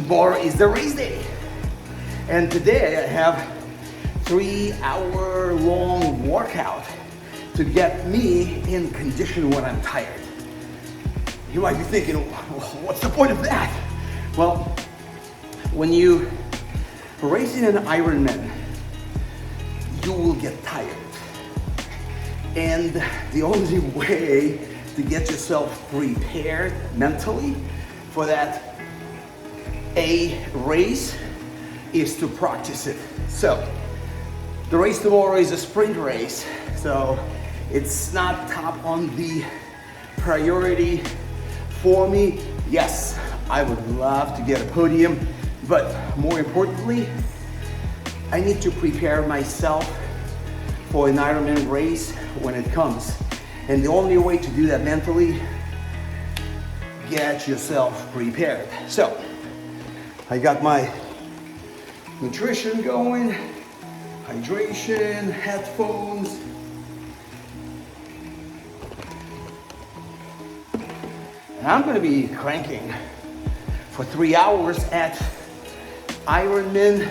tomorrow is the race day. And today I have 3-hour-long workout to get me in condition when I'm tired. You might be thinking, what's the point of that? Well, when you race in an Ironman, you will get tired. And the only way to get yourself prepared mentally for that race is to practice it. So the race tomorrow is a sprint race, so it's not top on the priority for me. Yes, I would love to get a podium, but more importantly, I need to prepare myself for an Ironman race when it comes. And the only way to do that mentally, get yourself prepared. So, I got my nutrition going, hydration, headphones. And I'm gonna be cranking for 3 hours at Ironman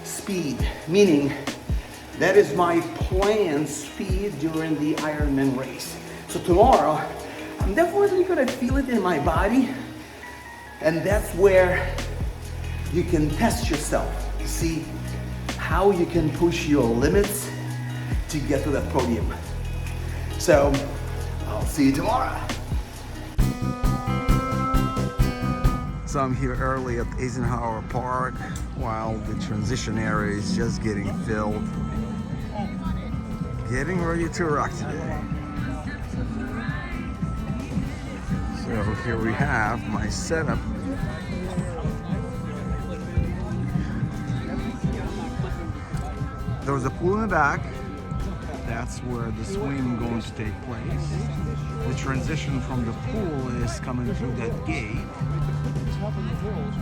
speed, meaning that is my planned speed during the Ironman race. So tomorrow, I'm definitely gonna feel it in my body, and that's where you can test yourself to see how you can push your limits to get to that podium. So, I'll see you tomorrow. So I'm here early at Eisenhower Park while the transition area is just getting filled. Getting ready to rock today. So here we have my setup. There's a pool in the back. That's where the swim going to take place. The transition from the pool is coming through that gate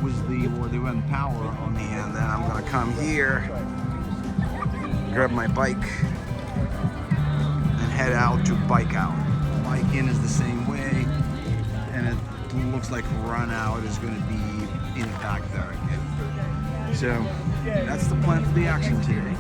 with the wind power on the end. Then I'm gonna come here, grab my bike, and head out to bike out. Bike in is the same way, and it looks like run out is gonna be in the back there again. So that's the plan for the action today.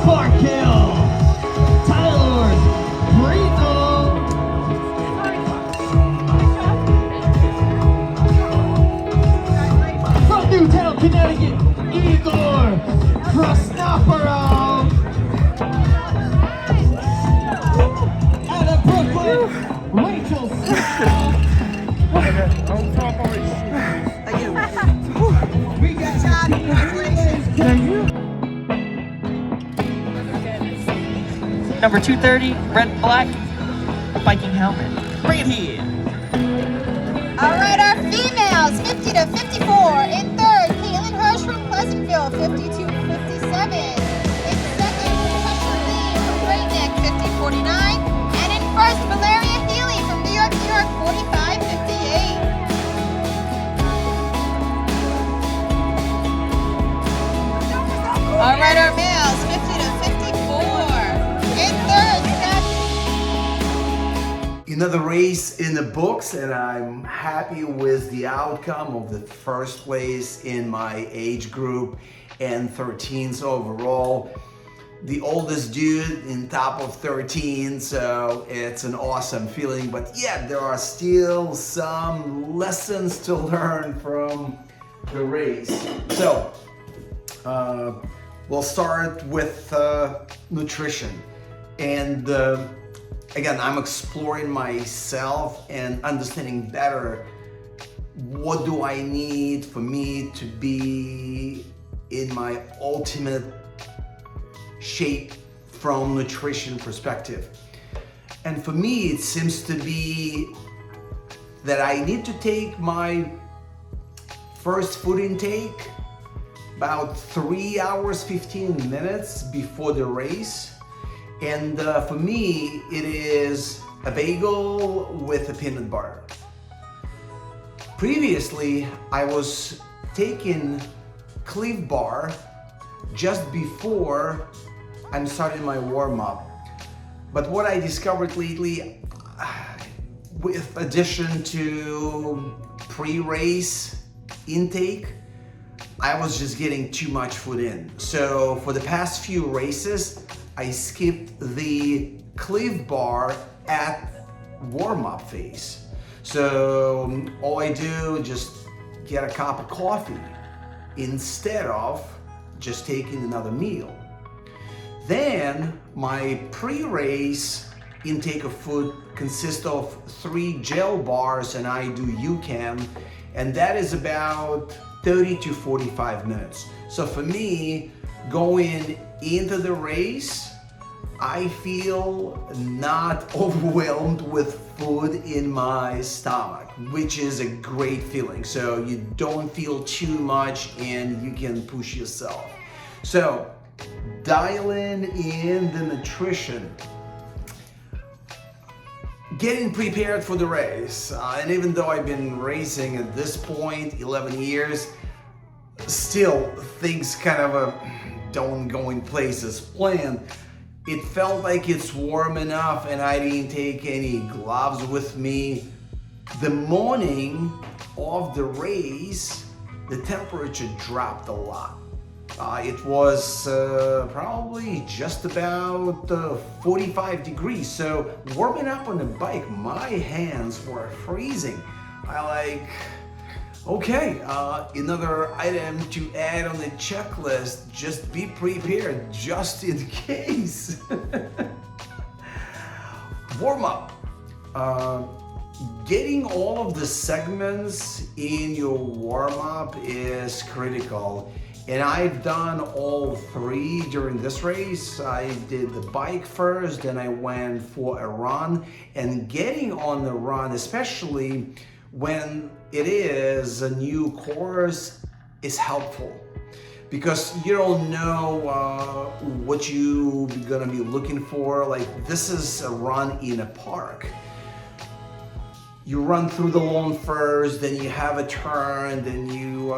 Park Hill, Tyler Brito. From Newtown, Connecticut, Igor Krasnoporov. Out of Brooklyn, Rachel Smith. We got Number 230, red and black, biking helmet. Bring it here. All right, our females, 50 to 54. In third, Caitlin Hirsch from Pleasantville, 52 to 57. In second, Patricia Lee from Great Neck, 50 49. And in first, Valeria Healy from New York, 45 58. All right, our males, 50 to 54. In third, Another race in the books, and I'm happy with the outcome of the first place in my age group and 13th overall. The oldest dude in top of 13, so it's an awesome feeling. But yeah, there are still some lessons to learn from the race. So we'll start with nutrition. And again, I'm exploring myself and understanding better what do I need for me to be in my ultimate shape from nutrition perspective. And for me, it seems to be that I need to take my first food intake about 3 hours, 15 minutes before the race. And for me, it is a bagel with a peanut butter. Previously, I was taking Cliff Bar just before I'm starting my warm-up. But what I discovered lately, with addition to pre-race intake, I was just getting too much food in. So for the past few races, I skipped the Cliff Bar at warm-up phase. So all I do is just get a cup of coffee instead of just taking another meal. Then my pre-race intake of food consists of 3 gel bars, and I do UCAN, and that is about 30 to 45 minutes. So for me, going into the race, I feel not overwhelmed with food in my stomach, which is a great feeling. So you don't feel too much and you can push yourself. So dialing in the nutrition, getting prepared for the race. And even though I've been racing at this point 11 years, still things kind of don't go in place as planned. It felt like it's warm enough and I didn't take any gloves with me. The morning of the race, the temperature dropped a lot. It was probably just about 45 degrees. So warming up on the bike, my hands were freezing. Okay, another item to add on the checklist, just be prepared, just in case. Warm up. Getting all of the segments in your warm up is critical. And I've done all 3 during this race. I did the bike first, then I went for a run. And getting on the run, especially when it is a new course, is helpful because you don't know what you're gonna be looking for. Like, this is a run in a park. You run through the lawn first, then you have a turn, then you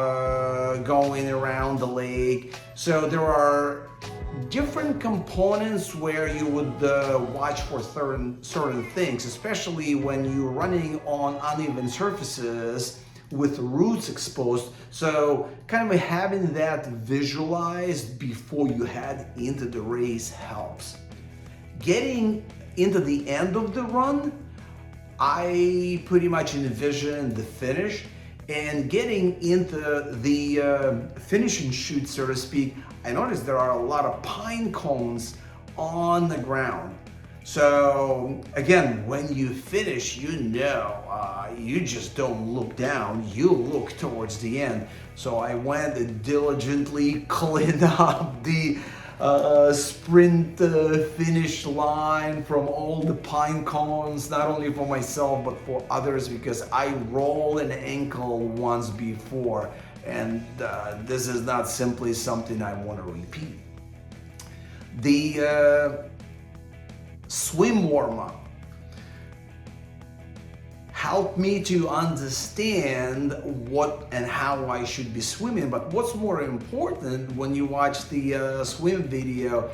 going around the lake. So there are different components where you would watch for certain things, especially when you're running on uneven surfaces with roots exposed. So kind of having that visualized before you head into the race helps. Getting into the end of the run, I pretty much envision the finish, and getting into the finishing chute, so to speak, I noticed there are a lot of pine cones on the ground. So again, when you finish, you just don't look down, you look towards the end. So I went and diligently cleaned up the sprint finish line from all the pine cones, not only for myself but for others, because I rolled an ankle once before, and this is not simply something I want to repeat. The swim warm-up helped me to understand what and how I should be swimming. But what's more important, when you watch the swim video,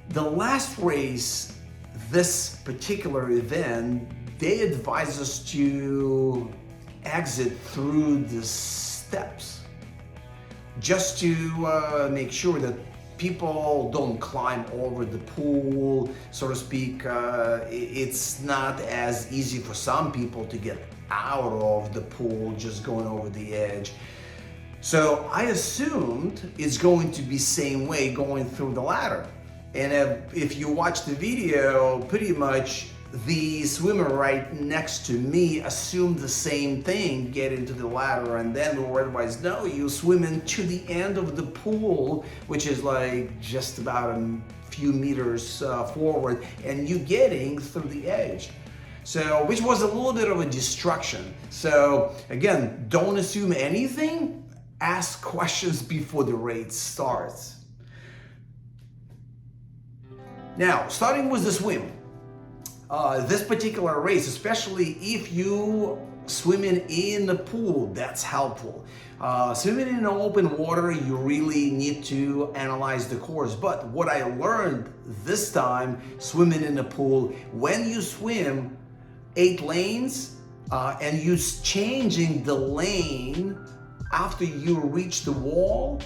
the last race, this particular event, they advise us to exit through the steps just to make sure that people don't climb over the pool, so to speak. It's not as easy for some people to get out of the pool just going over the edge. So I assumed it's going to be same way going through the ladder. And if you watch the video, pretty much the swimmer right next to me assumed the same thing, get into the ladder, and then we were advised, no, you swim into the end of the pool, which is like just about a few meters forward, and you getting through the edge. So, which was a little bit of a distraction. So again, don't assume anything, ask questions before the race starts. Now, starting with the swim. This particular race, especially if you swimming in the pool, that's helpful. Swimming in open water, you really need to analyze the course. But what I learned this time, swimming in the pool, when you swim 8 lanes and you changing the lane after you reach the wall,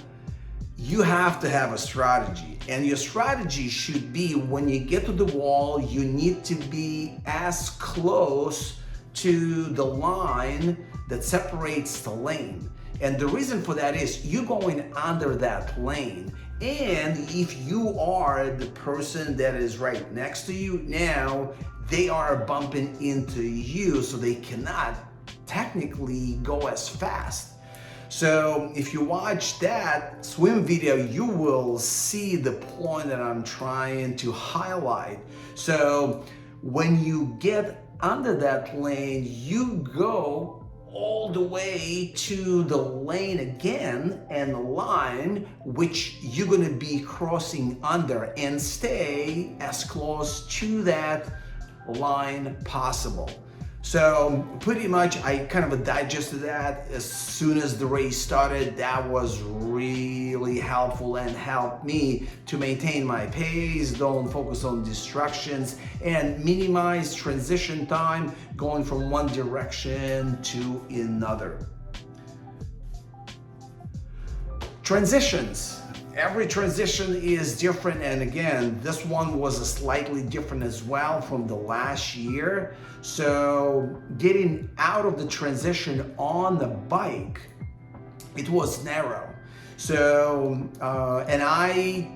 you have to have a strategy. And your strategy should be, when you get to the wall, you need to be as close to the line that separates the lane. And the reason for that is you're going under that lane. And if you are the person that is right next to you, now they are bumping into you, so they cannot technically go as fast. So if you watch that swim video, you will see the point that I'm trying to highlight. So when you get under that lane, you go all the way to the lane again and the line which you're going to be crossing under, and stay as close to that line possible. So pretty much I kind of digested that as soon as the race started. That was really helpful and helped me to maintain my pace, don't focus on distractions, and minimize transition time going from one direction to another. Transitions. Every transition is different, and again, this one was slightly different as well from the last year. So getting out of the transition on the bike, it was narrow. So and I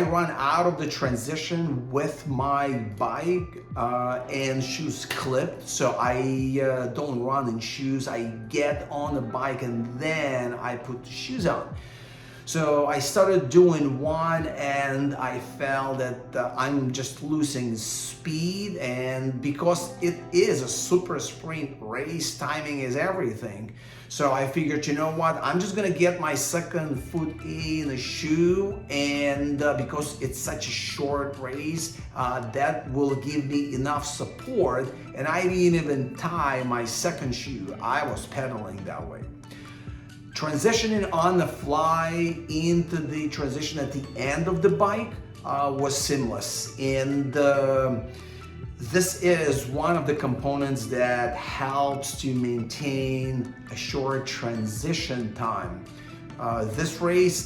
run out of the transition with my bike and shoes clipped, so I don't run in shoes. I get on the bike and then I put the shoes on. So I started doing one, and I felt that I'm just losing speed, and because it is a super sprint race, timing is everything. So I figured, you know what, I'm just gonna get my second foot in the shoe, and because it's such a short race, that will give me enough support, and I didn't even tie my second shoe. I was pedaling that way. Transitioning on the fly into the transition at the end of the bike was seamless. And This is one of the components that helps to maintain a short transition time. This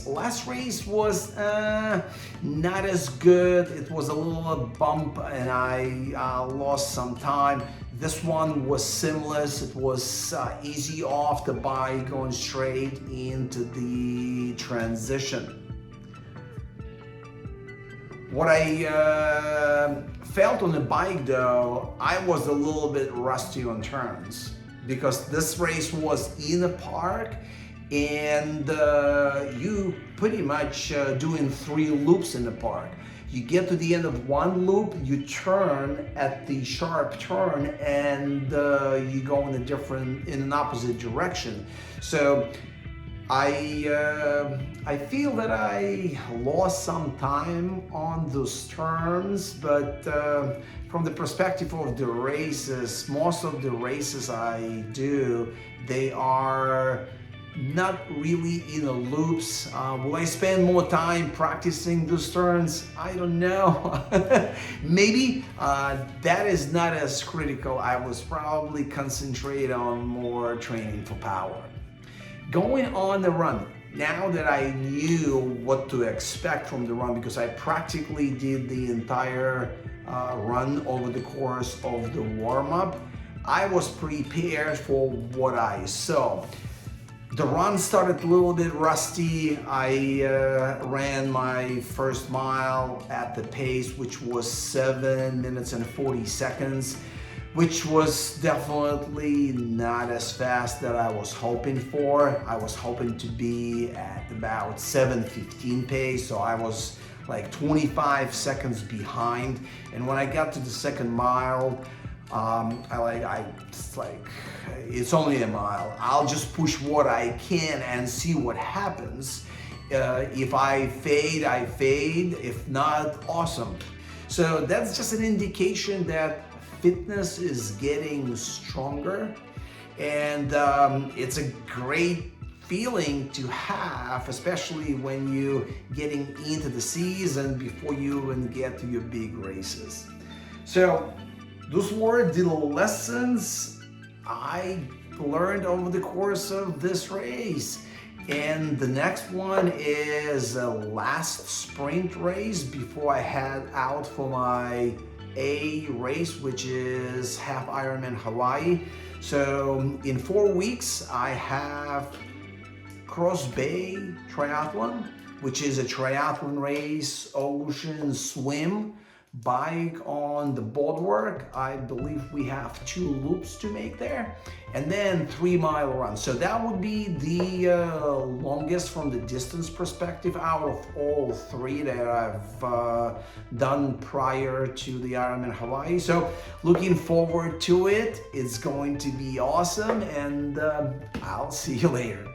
last race was not as good. It was a little bump and I lost some time. This one was seamless. It was easy off the bike, going straight into the transition. What I felt on the bike though, I was a little bit rusty on turns because this race was in a park and you pretty much doing 3 loops in the park. You get to the end of one loop, you turn at the sharp turn, and you go in an opposite direction. So I feel that I lost some time on those turns, but from the perspective of the races, most of the races I do, they are not really in the loops. Will I spend more time practicing those turns? I don't know. Maybe that is not as critical. I was probably concentrate on more training for power. Going on the run, now that I knew what to expect from the run, because I practically did the entire run over the course of the warm-up, I was prepared for what I saw. The run started a little bit rusty. I ran my first mile at the pace, which was 7 minutes and 40 seconds, which was definitely not as fast that I was hoping for. I was hoping to be at about 7:15 pace, so I was like 25 seconds behind. And when I got to the second mile, it's only a mile. I'll just push what I can and see what happens. If I fade, I fade. If not, awesome. So that's just an indication that fitness is getting stronger, and it's a great feeling to have, especially when you're getting into the season before you even get to your big races. So those were the lessons I learned over the course of this race. And the next one is a last sprint race before I head out for my A race, which is half Ironman Hawaii. So in 4 weeks, I have Cross Bay Triathlon, which is a triathlon race, ocean swim, bike on the boardwalk. I believe we have 2 loops to make there, and then 3-mile run. So that would be the longest from the distance perspective out of all 3 that I've done prior to the Ironman Hawaii. So looking forward to it. It's going to be awesome, and I'll see you later.